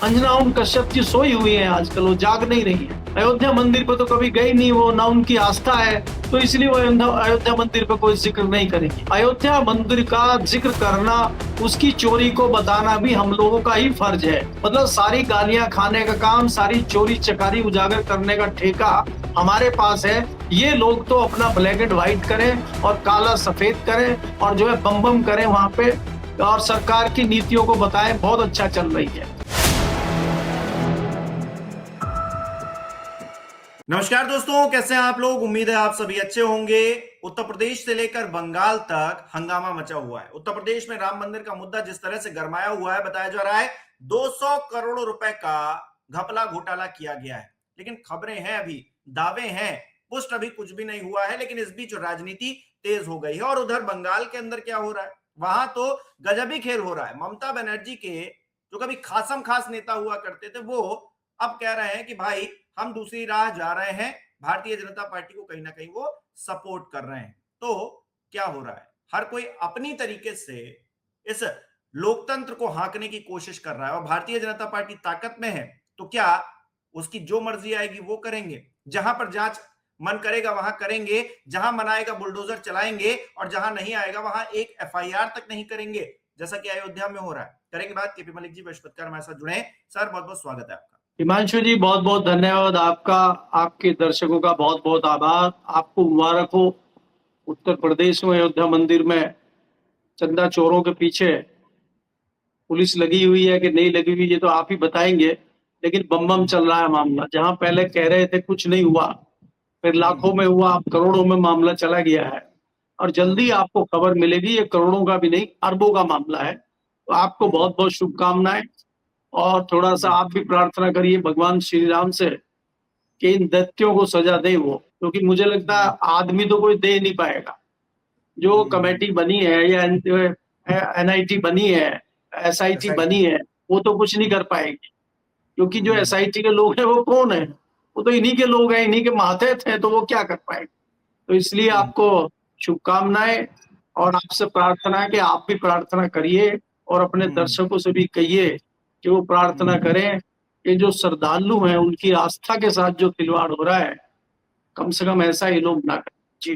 अंजना उन कश्यप जी सोई हुई है, आजकल वो जाग नहीं रही है। अयोध्या मंदिर पर तो कभी गई नहीं वो, ना उनकी आस्था है, तो इसलिए वो अयोध्या मंदिर पर कोई जिक्र नहीं करेंगी। अयोध्या मंदिर का जिक्र करना, उसकी चोरी को बताना भी हम लोगों का ही फर्ज है। मतलब सारी गालियां खाने का काम, सारी चोरी चकारी उजागर करने का ठेका हमारे पास है। ये लोग तो अपना ब्लैक एंड व्हाइट करें और काला सफेद करें और जो है बम बम करें वहां पे, और सरकार की नीतियों को बताएं बहुत अच्छा चल रही है। नमस्कार दोस्तों, कैसे हैं आप लोग। उम्मीद है आप सभी अच्छे होंगे। उत्तर प्रदेश से लेकर बंगाल तक हंगामा मचा हुआ है। उत्तर प्रदेश में राम मंदिर का मुद्दा जिस तरह से गरमाया हुआ है, बताया जा रहा है 200 करोड़ रुपए का घपला घोटाला किया गया है। लेकिन खबरें हैं, अभी दावे हैं, पुष्ट अभी कुछ भी नहीं हुआ है। लेकिन इस बीच राजनीति तेज हो गई है। और उधर बंगाल के अंदर क्या हो रहा है, वहां तो गजब ही खेल हो रहा है। ममता बनर्जी के जो कभी खासम खास नेता हुआ करते थे, वो अब कह रहे हैं कि भाई हम दूसरी राह जा रहे हैं, भारतीय जनता पार्टी को कहीं ना कहीं वो सपोर्ट कर रहे हैं। तो क्या हो रहा है, हर कोई अपनी तरीके से इस लोकतंत्र को हाँकने की कोशिश कर रहा है। और भारतीय जनता पार्टी ताकत में है, तो क्या उसकी जो मर्जी आएगी वो करेंगे। जहां पर जांच मन करेगा वहां करेंगे, जहां मन आएगा बुलडोजर चलाएंगे, और जहां नहीं आएगा वहां एक एफआईआर तक नहीं करेंगे, जैसा कि अयोध्या में हो रहा है। करेंगे बात। केपी मलिक जी बृहस्पतिवार हमारे साथ जुड़े। सर बहुत बहुत स्वागत है आपका। हिमांशु जी बहुत बहुत धन्यवाद आपका, आपके दर्शकों का बहुत बहुत आभार। आपको मुबारक हो। उत्तर प्रदेश में अयोध्या मंदिर में चंदा चोरों के पीछे पुलिस लगी हुई है कि नहीं लगी हुई, ये तो आप ही बताएंगे। लेकिन बम बम चल रहा है मामला। जहां पहले कह रहे थे कुछ नहीं हुआ, फिर लाखों में हुआ, अब करोड़ों में मामला चला गया है। और जल्दी आपको खबर मिलेगी, ये करोड़ों का भी नहीं अरबों का मामला है। तो आपको बहुत बहुत शुभकामनाएं। और थोड़ा सा आप भी प्रार्थना करिए भगवान श्री राम से कि इन दैत्यों को सजा दे वो, क्योंकि मुझे लगता है आदमी तो कोई दे नहीं पाएगा। जो कमेटी बनी है या एनआईटी बनी है, एसआईटी बनी है, वो तो कुछ नहीं कर पाएगी। क्योंकि जो एसआईटी के लोग हैं वो कौन है, वो तो इन्हीं के लोग हैं, इन्हीं के मातहत हैं, तो वो क्या कर पाएंगे। तो इसलिए आपको शुभकामनाएं। और आपसे प्रार्थना है कि आप भी प्रार्थना करिए और अपने दर्शकों से भी कहिए कि वो प्रार्थना करें कि जो श्रद्धालु हैं उनकी आस्था के साथ जो खिलवाड़ हो रहा है, कम से कम ऐसा ये लोग ना करें। जी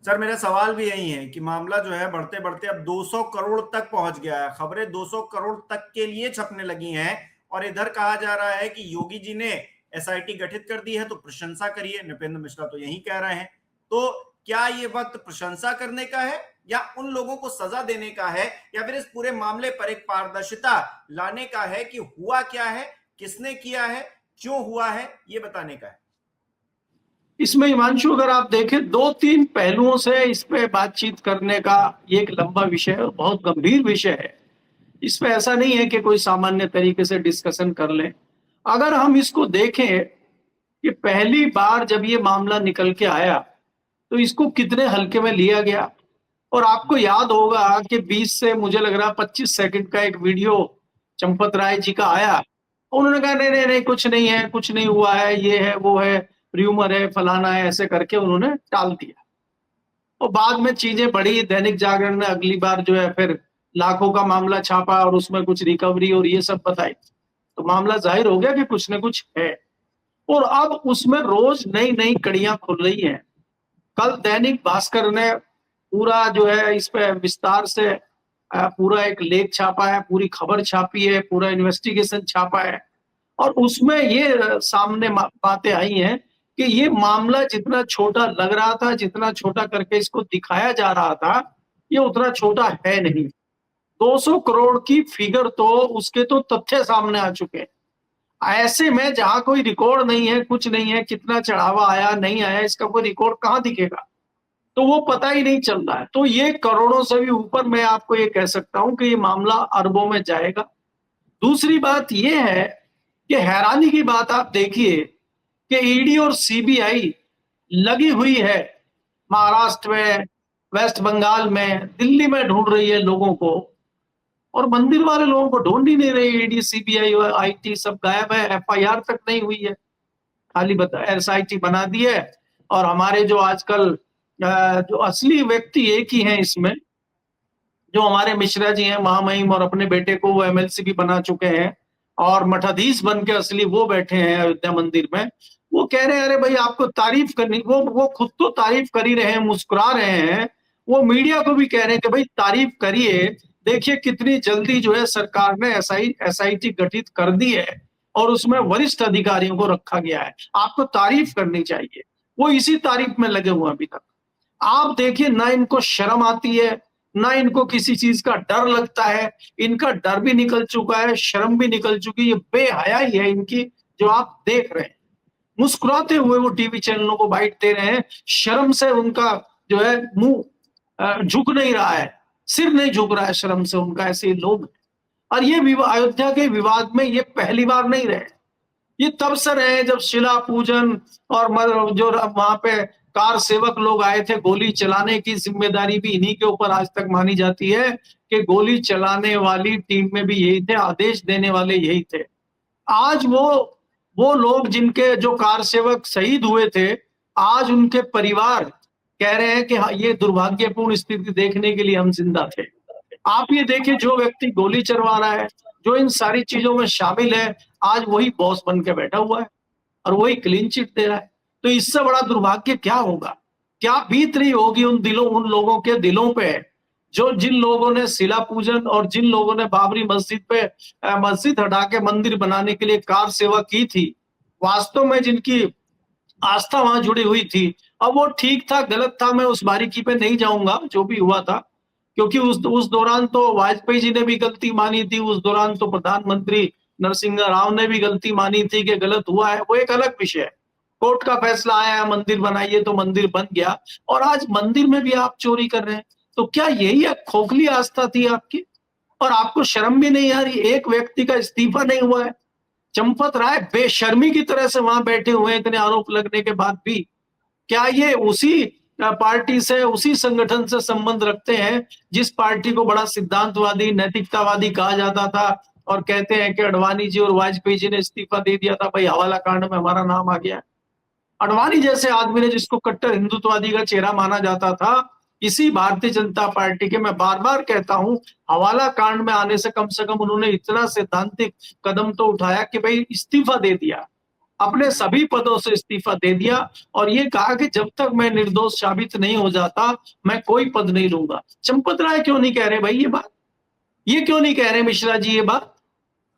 सर, मेरा सवाल भी यही है कि मामला जो है बढ़ते बढ़ते अब 200 करोड़ तक पहुंच गया है। खबरें 200 करोड़ तक के लिए छपने लगी हैं। और इधर कहा जा रहा है कि योगी जी ने एसआईटी गठित कर दी है, तो प्रशंसा करिए। नृपेंद्र मिश्रा तो यही कह रहे हैं। तो क्या ये वक्त प्रशंसा करने का है, या उन लोगों को सजा देने का है, या फिर इस पूरे मामले पर एक पारदर्शिता लाने का है कि हुआ क्या है, किसने किया है, क्यों हुआ है, ये बताने का है। इसमें हिमांशु अगर आप देखें, दो तीन पहलुओं से इस पे बातचीत करने का ये एक लंबा विषय है और बहुत गंभीर विषय है। इसमें ऐसा नहीं है कि कोई सामान्य तरीके से डिस्कशन कर लें। अगर हम इसको देखें कि पहली बार जब ये मामला निकल के आया तो इसको कितने हल्के में लिया गया। और आपको याद होगा कि 20 से मुझे लग रहा 25 सेकंड का एक वीडियो चंपत राय जी का आया। उन्होंने कहा नहीं नहीं नहीं कुछ नहीं है, कुछ नहीं हुआ है, ये है वो है, र्यूमर है, फलाना है, ऐसे करके उन्होंने टाल दिया। और बाद में चीजें बढ़ी, दैनिक जागरण ने अगली बार जो है फिर लाखों का मामला छापा और उसमें कुछ रिकवरी और ये सब बताई। तो मामला जाहिर हो गया कि कुछ न कुछ है। और अब उसमें रोज नई नई कड़ियां खुल रही हैं। कल दैनिक भास्कर ने पूरा जो है इस पे विस्तार से पूरा एक लेख छापा है, पूरी खबर छापी है, पूरा इन्वेस्टिगेशन छापा है। और उसमें ये सामने बातें आई हैं कि ये मामला जितना छोटा लग रहा था, जितना छोटा करके इसको दिखाया जा रहा था, ये उतना छोटा है नहीं। 200 करोड़ की फिगर तो उसके तो तथ्य सामने आ चुके हैं। ऐसे में जहां कोई रिकॉर्ड नहीं है, कुछ नहीं है, कितना चढ़ावा आया नहीं आया, इसका कोई रिकॉर्ड कहां दिखेगा। तो वो पता ही नहीं चल रहा है। तो ये करोड़ों से भी ऊपर मैं आपको ये कह सकता हूं कि ये मामला अरबों में जाएगा। दूसरी बात ये है कि हैरानी की बात आप देखिए कि ईडी और सीबीआई लगी हुई है महाराष्ट्र में, वेस्ट बंगाल में, दिल्ली में ढूंढ रही है लोगों को, और मंदिर वाले लोगों को ढूंढ ही नहीं रही। ईडी सीबीआई और आईटी सब गायब है, एफआईआर तक नहीं हुई है, खाली एसआईटी बना दी है। और हमारे जो आजकल जो असली व्यक्ति एक ही हैं इसमें, जो हमारे मिश्रा जी हैं महामहिम, और अपने बेटे को वो एमएलसी भी बना चुके हैं, और मठाधीश बन के असली वो बैठे हैं अयोध्या मंदिर में, वो कह रहे हैं अरे भाई आपको तारीफ करनी, वो खुद तो तारीफ कर ही रहे हैं, मुस्कुरा रहे हैं, वो मीडिया को भी कह रहे हैं कि भाई तारीफ करिए, देखिए कितनी जल्दी जो है सरकार ने एसआईटी गठित कर दी है और उसमें वरिष्ठ अधिकारियों को रखा गया है, आपको तारीफ करनी चाहिए। वो इसी तारीफ में लगे हुए अभी तक। आप देखिए ना इनको शर्म आती है, ना इनको किसी चीज का डर लगता है, इनका डर भी निकल चुका है, शर्म भी निकल चुकी है, ये बेहयाई है इनकी जो आप देख रहे हैं। मुस्कुराते हुए वो टीवी चैनलों को बाइट दे रहे हैं, शर्म से उनका जो है मुंह झुक नहीं रहा है, सिर नहीं झुक रहा है शर्म से उनका, ऐसे लोग। और ये अयोध्या के विवाद में ये पहली बार नहीं रहे, ये तब से रहे जब शिला पूजन और जो वहां पे कार सेवक लोग आए थे, गोली चलाने की जिम्मेदारी भी इन्हीं के ऊपर आज तक मानी जाती है कि गोली चलाने वाली टीम में भी यही थे, आदेश देने वाले यही थे। आज वो लोग जिनके जो कार सेवक शहीद हुए थे, आज उनके परिवार कह रहे हैं कि हाँ, ये दुर्भाग्यपूर्ण स्थिति देखने के लिए हम जिंदा थे। आप ये देखिए जो व्यक्ति गोली चलवा रहा है, जो इन सारी चीजों में शामिल है, आज वही बॉस बन के बैठा हुआ है और वही क्लीन चिट दे रहा है। तो इससे बड़ा दुर्भाग्य क्या होगा, क्या बीत रही होगी उन लोगों के दिलों पे, जो जिन लोगों ने शिला पूजन और जिन लोगों ने बाबरी मस्जिद पे मस्जिद हटा के मंदिर बनाने के लिए कार सेवा की थी, वास्तव में जिनकी आस्था वहां जुड़ी हुई थी। अब वो ठीक था गलत था, मैं उस बारीकी पे नहीं जाऊंगा, जो भी हुआ था, क्योंकि उस दौरान तो वाजपेयी जी ने भी गलती मानी थी, उस दौरान तो प्रधानमंत्री नरसिंह राव ने भी गलती मानी थी कि गलत हुआ है, वो एक अलग विषय है। कोर्ट का फैसला आया है मंदिर बनाइए तो मंदिर बन गया, और आज मंदिर में भी आप चोरी कर रहे हैं। तो क्या यही एक खोखली आस्था थी आपकी? और आपको शर्म भी नहीं आ रही? एक व्यक्ति का इस्तीफा नहीं हुआ है, चंपत राय बेशर्मी की तरह से वहां बैठे हुए हैं इतने आरोप लगने के बाद भी। क्या ये उसी पार्टी से, उसी संगठन से संबंध रखते हैं जिस पार्टी को बड़ा सिद्धांतवादी नैतिकतावादी कहा जाता था, और कहते हैं कि अडवाणी जी और वाजपेयी जी ने इस्तीफा दे दिया था, भाई हवाला कांड में हमारा नाम आ गया। अडवाणी जैसे आदमी ने, जिसको कट्टर हिंदुत्ववादी का चेहरा माना जाता था, इसी भारतीय जनता पार्टी के, मैं बार बार कहता हूं, हवाला कांड में आने से कम उन्होंने इतना सैद्धांतिक कदम तो उठाया कि भाई इस्तीफा दे दिया, अपने सभी पदों से इस्तीफा दे दिया, और ये कहा कि जब तक मैं निर्दोष साबित नहीं हो जाता मैं कोई पद नहीं लूंगा। चंपत राय क्यों नहीं कह रहे भाई ये बात? ये क्यों नहीं कह रहे मिश्रा जी ये बात?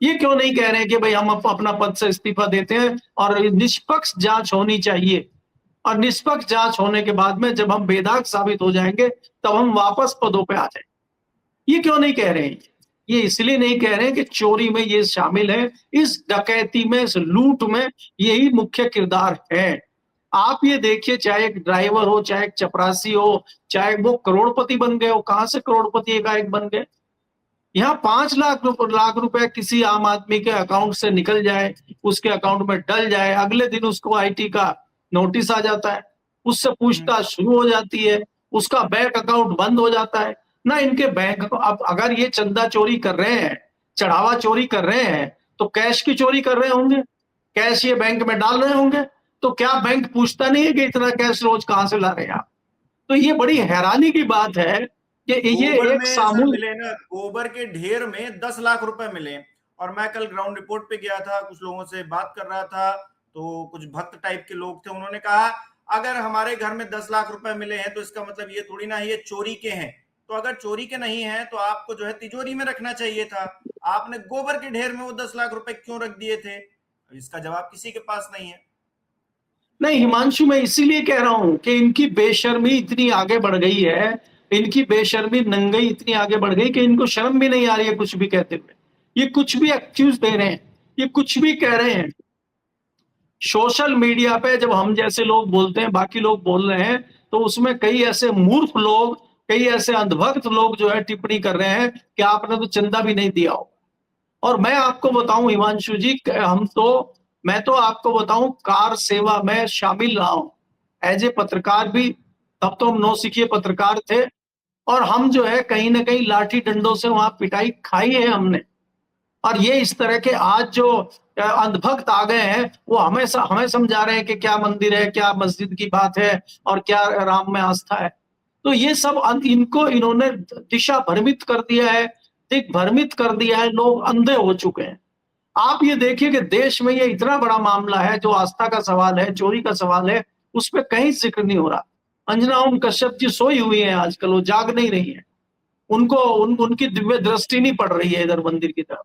ये क्यों नहीं कह रहे कि भाई हम अपना पद से इस्तीफा देते हैं और निष्पक्ष जांच होनी चाहिए, और निष्पक्ष जांच होने के बाद में जब हम बेदाग साबित हो जाएंगे तब हम वापस पदों पे आ जाएंगे? ये क्यों नहीं कह रहे हैं? ये इसलिए नहीं कह रहे हैं कि चोरी में ये शामिल है, इस डकैती में, इस लूट में यही मुख्य किरदार है। आप ये देखिए, चाहे एक ड्राइवर हो, चाहे एक चपरासी हो, चाहे वो करोड़पति बन गए हो, कहां से करोड़पति एकाएक बन गए? यहाँ 5 लाख रुपए किसी आम आदमी के अकाउंट से निकल जाए, उसके अकाउंट में डल जाए, अगले दिन उसको आईटी का नोटिस आ जाता है, उससे पूछताछ शुरू हो जाती है, उसका बैंक अकाउंट बंद हो जाता है ना। इनके बैंक को अब अगर ये चंदा चोरी कर रहे हैं, चढ़ावा चोरी कर रहे हैं, तो कैश की चोरी कर रहे होंगे, कैश ये बैंक में डाल रहे होंगे, तो क्या बैंक पूछता नहीं है कि इतना कैश रोज कहां से ला रहे हैं आप? तो ये बड़ी हैरानी की बात है कि ये एक सामूहिक मिले ना, गोबर के ढेर में 10 लाख रुपए मिले। और मैं कल ग्राउंड रिपोर्ट पे गया था, कुछ लोगों से बात कर रहा था, तो कुछ भक्त टाइप के लोग थे, उन्होंने कहा अगर हमारे घर में 10 लाख रुपए मिले हैं तो इसका मतलब ये थोड़ी ना ये चोरी के हैं। तो अगर चोरी के नहीं है तो आपको जो है तिजोरी में रखना चाहिए था, आपने गोबर के ढेर में वो 10 लाख रुपए क्यों रख दिए थे? इसका जवाब किसी के पास नहीं है। नहीं हिमांशु, मैं इसीलिए कह रहा हूं कि इनकी बेशर्मी इतनी आगे बढ़ गई है, इनकी बेशर्मी नंगई इतनी आगे बढ़ गई कि इनको शर्म भी नहीं आ रही है कुछ भी कहते हुए। ये कुछ भी एक्सक्यूज दे रहे हैं, ये कुछ भी कह रहे हैं। सोशल मीडिया पे जब हम जैसे लोग बोलते हैं, बाकी लोग बोल रहे हैं, तो उसमें कई ऐसे मूर्ख लोग, कई ऐसे अंधभक्त लोग जो है टिप्पणी कर रहे हैं कि आपने तो चंदा भी नहीं दिया हो। और मैं आपको बताऊं हिमांशु जी, मैं तो आपको बताऊं, कार सेवा में शामिल रहा हूं एज ए पत्रकार भी। तब तो हम नौसिखिए पत्रकार थे, और हम जो है कहीं ना कहीं लाठी डंडों से वहां पिटाई खाई है हमने। और ये इस तरह के आज जो अंधभक्त आ गए हैं, वो हमें समझा रहे हैं कि क्या मंदिर है, क्या मस्जिद की बात है, और क्या राम में आस्था है। तो ये सब इनको इन्होंने दिशा भ्रमित कर दिया है, दिग्भ्रमित कर दिया है, लोग अंधे हो चुके हैं। आप ये देखिए कि देश में ये इतना बड़ा मामला है, जो आस्था का सवाल है, चोरी का सवाल है, उस पे कहीं जिक्र नहीं हो रहा। अंजना ओम कश्यप जी सोई हुई हैं आजकल, वो जाग नहीं रही है। उनकी दिव्य दृष्टि नहीं पड़ रही है इधर मंदिर की तरफ।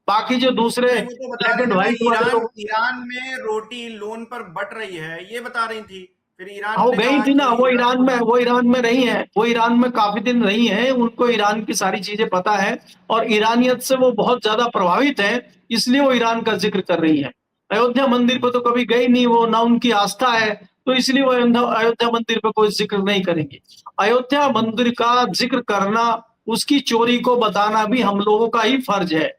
बाकी जो दूसरे नहीं, वो तो बता ब्लैक रही एंड थी ना, व्हाइट वाले ईरान लोग, ईरान में रोटी लोन पर बट रही है, ये बता रही थी। फिर हाँ ईरान वो ने गई कहा थी ना, कि ईरान को वो ईरान में रही है, वो ईरान में काफी दिन रही है, उनको ईरान की सारी चीजें पता है और ईरानियत से वो बहुत ज्यादा प्रभावित है, इसलिए वो ईरान का जिक्र कर रही है। अयोध्या मंदिर पे तो कभी गई नहीं वो, ना उनकी आस्था है, तो इसलिए वो अयोध्या मंदिर पे कोई जिक्र नहीं करेंगे। अयोध्या मंदिर का जिक्र करना, उसकी चोरी को बताना भी हम लोगों का ही फर्ज है।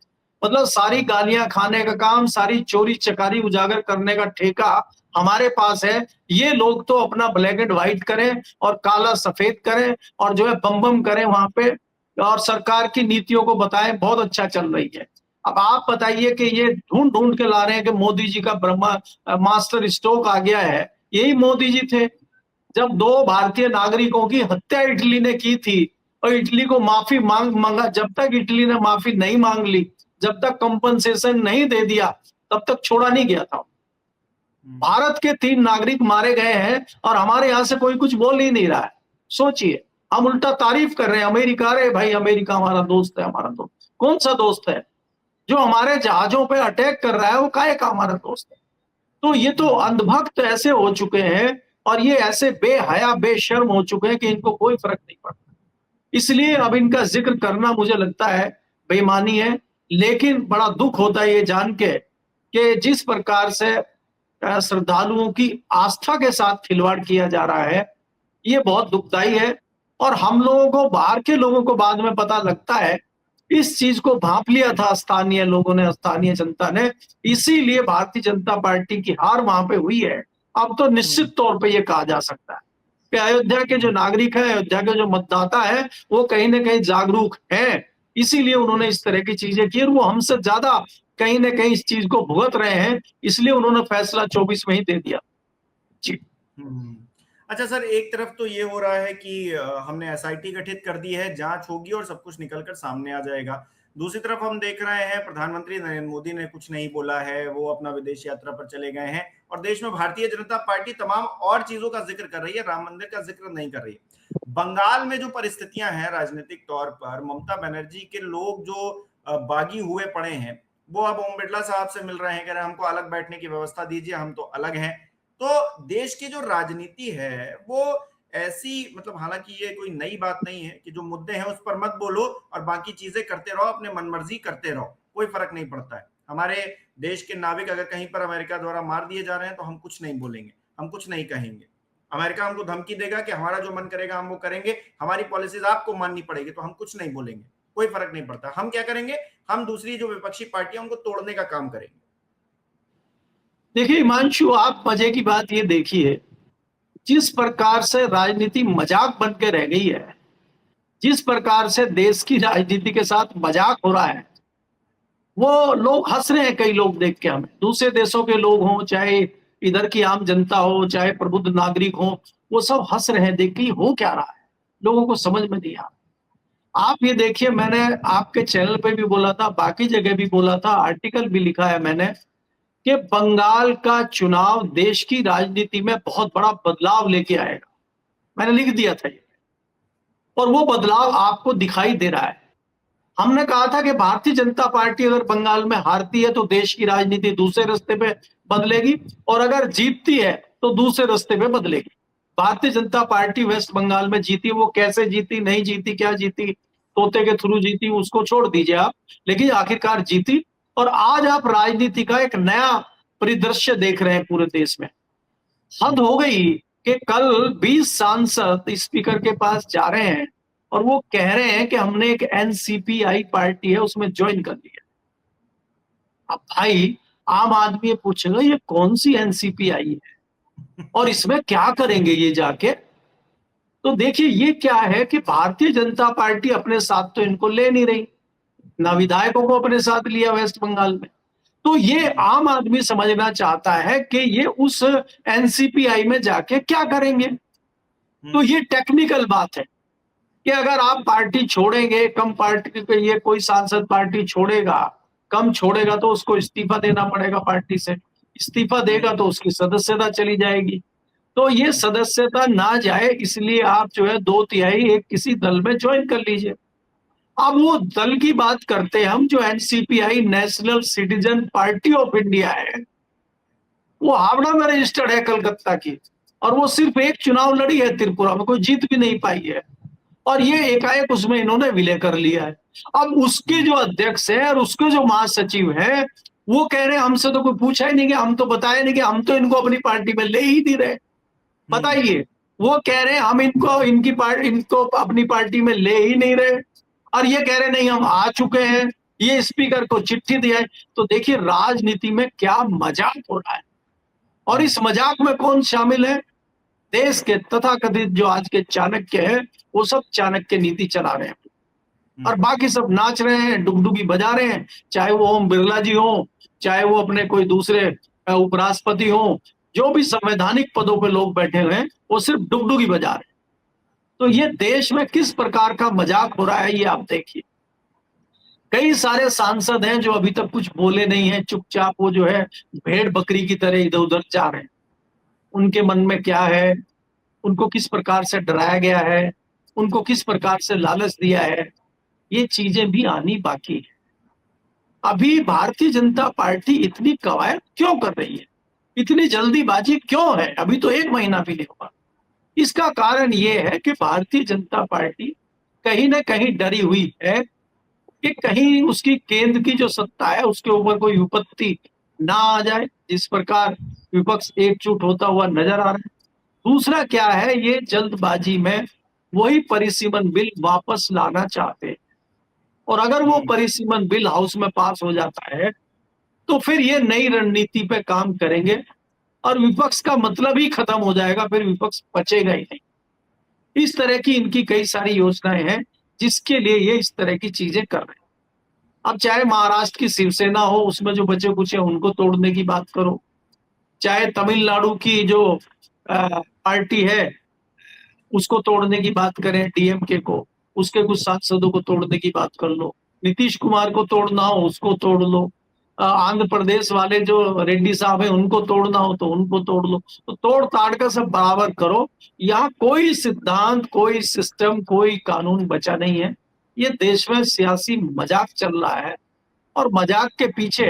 मतलब सारी गालियां खाने का काम, सारी चोरी चकारी उजागर करने का ठेका हमारे पास है। ये लोग तो अपना ब्लैक एंड व्हाइट करें और काला सफेद करें और जो है बम बम करें वहां पे, और सरकार की नीतियों को बताएं बहुत अच्छा चल रही है। अब आप बताइए कि ये ढूंढ ढूंढ के ला रहे हैं कि मोदी जी का ब्रह्मा मास्टर स्ट्रोक आ गया है। यही मोदी जी थे जब दो भारतीय नागरिकों की हत्या इटली ने की थी और इटली को माफी मांगा, जब तक इटली ने माफी नहीं मांग ली, जब तक कंपनसेशन नहीं दे दिया, तब तक छोड़ा नहीं गया था। भारत के 3 नागरिक मारे गए हैं और हमारे यहां से कोई कुछ बोल ही नहीं रहा है। सोचिए, हम उल्टा तारीफ कर रहे हैं अमेरिका, रे भाई अमेरिका हमारा दोस्त है, हमारा दोस्त कौन सा दोस्त है? जो हमारे जहाजों पे अटैक कर रहा है वो काहे का हमारा दोस्त है? तो ये तो अंधभक्त ऐसे हो चुके हैं और ये ऐसे बेहया बेशर्म हो चुके हैं कि इनको कोई फर्क नहीं पड़ता। इसलिए अब इनका जिक्र करना मुझे लगता है बेईमानी है। लेकिन बड़ा दुख होता है ये जान के कि जिस प्रकार से श्रद्धालुओं की आस्था के साथ खिलवाड़ किया जा रहा है, ये बहुत दुखदाई है। और हम लोगों को, बाहर के लोगों को बाद में पता लगता है, इस चीज को भांप लिया था स्थानीय लोगों ने, स्थानीय जनता ने, इसीलिए भारतीय जनता पार्टी की हार वहां पे हुई है। अब तो निश्चित तौर पे ये कहा जा सकता है कि अयोध्या के जो नागरिक है, अयोध्या के जो मतदाता है, वो कहीं ना कहीं जागरूक है, इसीलिए उन्होंने इस तरह की चीजें की और वो हमसे ज्यादा कहीं ना कहीं इस चीज को भुगत रहे हैं, इसलिए उन्होंने फैसला 24 में ही दे दिया। जी। हम्म। अच्छा सर, एक तरफ तो ये हो रहा है कि हमने एसआईटी गठित कर दी है, जांच होगी और सब कुछ निकलकर सामने आ जाएगा। दूसरी तरफ हम देख रहे हैं प्रधानमंत्री नरेंद्र मोदी ने कुछ नहीं बोला है, वो अपना विदेश यात्रा पर चले गए हैं और देश में भारतीय जनता पार्टी तमाम और चीजों का जिक्र कर रही है, राम मंदिर का जिक्र नहीं कर रही है। बंगाल में जो परिस्थितियां हैं राजनीतिक तौर पर, ममता बनर्जी के लोग जो बागी हुए पड़े हैं, वो अब ओम बिरला साहब से मिल रहे हैं, कह रहे हैं हमको अलग बैठने की व्यवस्था दीजिए, हम तो अलग हैं। तो देश की जो राजनीति है वो ऐसी, मतलब हालांकि ये कोई नई बात नहीं है कि जो मुद्दे हैं उस पर मत बोलो और बाकी चीजें करते रहो, अपने मनमर्जी करते रहो, कोई फर्क नहीं पड़ता है। हमारे देश के नाविक अगर कहीं पर अमेरिका द्वारा मार दिए जा रहे हैं तो हम कुछ नहीं बोलेंगे, हम कुछ नहीं कहेंगे। अमेरिका हमको धमकी देगा कि हमारा जो मन करेगा हम वो करेंगे, हमारी पॉलिसीज आपको माननी पड़ेगी, तो हम कुछ नहीं बोलेंगे, कोई फर्क नहीं पड़ता। हम क्या करेंगे, हम दूसरी जो विपक्षी पार्टियां उनको तोड़ने का काम करेंगे। देखिए हिमांशु, आप मजे की बात ये देखिए, जिस प्रकार से राजनीति मजाक बन के रह गई है, जिस प्रकार से देश की राजनीति के साथ मजाक हो रहा है, वो लोग हंस रहे हैं। कई लोग देख के, हमें दूसरे देशों के लोग हों, चाहे इधर की आम जनता हो, चाहे प्रबुद्ध नागरिक हो, वो सब हंस रहे हैं देख के हो क्या रहा है, लोगों को समझ में नहीं आ रहा। आप ये देखिए, मैंने आपके चैनल पे भी बोला था, बाकी जगह भी बोला था, आर्टिकल भी लिखा है मैंने, कि बंगाल का चुनाव देश की राजनीति में बहुत बड़ा बदलाव लेके आएगा। मैंने लिख दिया था ये, और वो बदलाव आपको दिखाई दे रहा है। हमने कहा था कि भारतीय जनता पार्टी अगर बंगाल में हारती है तो देश की राजनीति दूसरे रास्ते पे बदलेगी, और अगर जीतती है तो दूसरे रास्ते पे बदलेगी। भारतीय जनता पार्टी वेस्ट बंगाल में जीती, वो कैसे जीती, नहीं जीती, क्या जीती, तोते के थ्रू जीती, उसको छोड़ दीजिए आप, लेकिन आखिरकार जीती। और आज आप राजनीति का एक नया परिदृश्य देख रहे हैं पूरे देश में। हद हो गई कि कल 20 सांसद स्पीकर के पास जा रहे हैं और वो कह रहे हैं कि हमने एक एनसीपीआई पार्टी है उसमें ज्वाइन कर लिया। अब भाई, आम आदमी ये पूछेगा ये कौन सी एनसीपीआई है और इसमें क्या करेंगे ये जाके। तो देखिए, ये क्या है कि भारतीय जनता पार्टी अपने साथ तो इनको ले नहीं रही, ना विधायकों को अपने साथ लिया वेस्ट बंगाल में। तो ये आम आदमी समझना चाहता है कि ये उस एनसीपीआई में जाके क्या करेंगे। तो ये टेक्निकल बात है कि अगर आप पार्टी छोड़ेंगे, कम पार्टी के ये कोई सांसद पार्टी छोड़ेगा, कम छोड़ेगा तो उसको इस्तीफा देना पड़ेगा पार्टी से, इस्तीफा देगा तो उसकी सदस्यता चली जाएगी। तो ये सदस्यता ना जाए इसलिए आप जो है 2/3 एक किसी दल में ज्वाइन कर लीजिए। अब वो दल की बात करते हैं हम, जो NCPI national citizen party of India है, वो हावड़ा में रजिस्टर्ड है कलकत्ता की, और वो सिर्फ एक चुनाव लड़ी है त्रिपुरा में, कोई जीत भी नहीं पाई है, और ये एकाएक उसमें इन्होंने विलय कर लिया है। अब उसके जो अध्यक्ष है और उसके जो महासचिव है, वो कह रहे हैं हमसे तो कोई पूछा ही नहीं, कि हम तो बताया नहीं, कि हम तो इनको अपनी पार्टी में ले ही नहीं रहे। बताइए, वो कह रहे हैं हम इनको अपनी पार्टी में ले ही नहीं रहे, और ये कह रहे नहीं हम आ चुके हैं, ये स्पीकर को चिट्ठी दिया है। तो देखिए राजनीति में क्या मजाक हो रहा है, और इस मजाक में कौन शामिल है? देश के तथाकथित जो आज के चाणक्य है, वो सब चाणक्य नीति चला रहे हैं, और बाकी सब नाच रहे हैं, डुगडुगी बजा रहे हैं, चाहे वो ओम बिरला जी हो, चाहे वो अपने कोई दूसरे उपराष्ट्रपति हो, जो भी संवैधानिक पदों पे लोग बैठे हुए हैं, वो सिर्फ डुगडुगी बजा रहे हैं। तो ये देश में किस प्रकार का मजाक हो रहा है, ये आप देखिए। कई सारे सांसद हैं जो अभी तक कुछ बोले नहीं है, चुपचाप वो जो है भेड़ बकरी की तरह इधर उधर जा रहे हैं। उनके मन में क्या है, उनको किस प्रकार से डराया गया है, उनको किस प्रकार से लालच दिया है, ये चीजें भी आनी बाकी है। अभी भारतीय जनता पार्टी इतनी कवायद क्यों कर रही है, इतनी जल्दीबाजी क्यों है? अभी तो 1 महीना भी नहीं हुआ। इसका कारण ये है कि भारतीय जनता पार्टी कहीं ना कहीं डरी हुई है कि कहीं उसकी केंद्र की जो सत्ता है उसके ऊपर कोई विपत्ति ना आ जाए, जिस प्रकार विपक्ष एकजुट होता हुआ नजर आ रहा है। दूसरा क्या है, ये जल्दबाजी में वही परिसीमन बिल वापस लाना चाहते हैं, और अगर वो परिसीमन बिल हाउस में पास हो जाता है तो फिर ये नई रणनीति पे काम करेंगे, और विपक्ष का मतलब ही खत्म हो जाएगा, फिर विपक्ष बचेगा ही नहीं। इस तरह की इनकी कई सारी योजनाएं हैं जिसके लिए ये इस तरह की चीजें कर रहे हैं। अब चाहे महाराष्ट्र की शिवसेना हो, उसमें जो बचे कुछ है उनको तोड़ने की बात करो, चाहे तमिलनाडु की जो पार्टी है उसको तोड़ने की बात करें, डीएमके को, उसके कुछ सांसदों को तोड़ने की बात कर लो, नीतीश कुमार को तोड़ना हो उसको तोड़ लो, आंध्र प्रदेश वाले जो रेड्डी साहब हैं उनको तोड़ना हो तो उनको तोड़ लो। तो तोड़ ताड़ का सब बराबर करो। यहाँ कोई सिद्धांत, कोई सिस्टम, कोई कानून बचा नहीं है। ये देश में सियासी मजाक चल रहा है, और मजाक के पीछे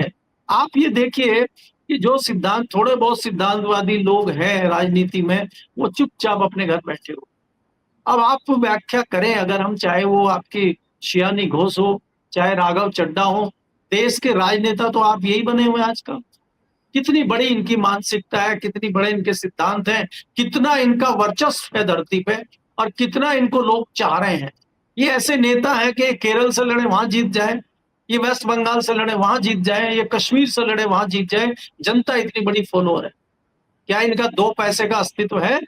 आप ये देखिए कि जो सिद्धांत, थोड़े बहुत सिद्धांतवादी लोग हैं राजनीति में, वो चुपचाप अपने घर बैठे हो। अब आप व्याख्या करें, अगर हम, चाहे वो आपकी शियानी घोष हो, चाहे राघव चड्ढा हो, देश के राजनेता तो आप यही बने हुए आजकल। कितनी बड़ी इनकी मानसिकता है, कितनी बड़े इनके सिद्धांत हैं, कितना इनका वर्चस्व है धरती पे, और कितना इनको लोग चाह रहे हैं। ये ऐसे नेता है कि केरल से लड़े वहां जीत जाए, ये वेस्ट बंगाल से लड़े वहां जीत जाए, ये कश्मीर से लड़े वहां जीत जाए, जनता इतनी बड़ी फॉलोअर है। क्या इनका 2 पैसे का अस्तित्व है?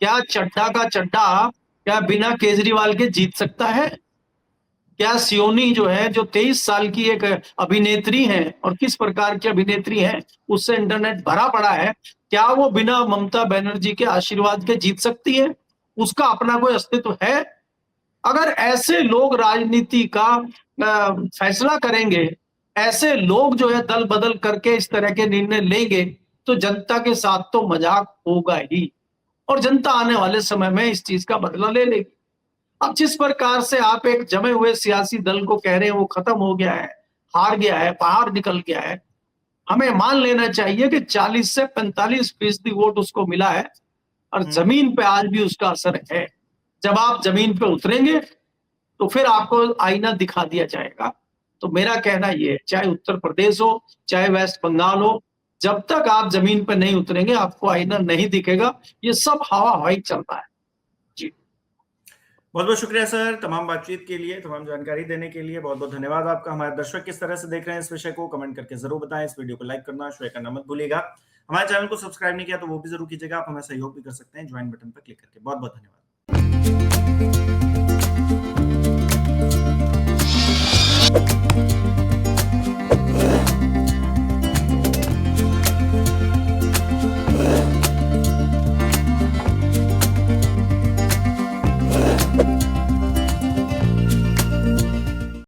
क्या चड्ढा का चड्ढा क्या बिना केजरीवाल के जीत सकता है? क्या सियोनी जो है, जो 23 साल की एक अभिनेत्री है, और किस प्रकार की अभिनेत्री है, उससे इंटरनेट भरा पड़ा है, क्या वो बिना ममता बनर्जी के आशीर्वाद के जीत सकती है? उसका अपना कोई अस्तित्व है? अगर ऐसे लोग राजनीति का फैसला करेंगे, ऐसे लोग जो है दल बदल करके इस तरह के निर्णय लेंगे, तो जनता के साथ तो मजाक होगा ही, और जनता आने वाले समय में इस चीज का बदला ले लेगी। अब जिस प्रकार से आप एक जमे हुए सियासी दल को कह रहे हैं वो खत्म हो गया है, हार गया है, बाहर निकल गया है, हमें मान लेना चाहिए कि 40 से 45% वोट उसको मिला है, और जमीन पे आज भी उसका असर है। जब आप जमीन पे उतरेंगे तो फिर आपको आईना दिखा दिया जाएगा। तो मेरा कहना ये है, चाहे उत्तर प्रदेश हो, चाहे वेस्ट बंगाल हो, जब तक आप जमीन पर नहीं उतरेंगे आपको आईना नहीं दिखेगा। ये सब हवा हवाई चल रहा है। जी, बहुत बहुत शुक्रिया सर, तमाम बातचीत के लिए, तमाम जानकारी देने के लिए बहुत बहुत धन्यवाद आपका। हमारे दर्शक किस तरह से देख रहे हैं इस विषय को कमेंट करके जरूर बताएं। इस वीडियो को लाइक करना, शेयर करना मत भूलिएगा। हमारे चैनल को सब्सक्राइब नहीं किया तो वो भी जरूर कीजिएगा। आप हमें सहयोग भी कर सकते हैं ज्वाइन बटन पर क्लिक करके। बहुत बहुत धन्यवाद।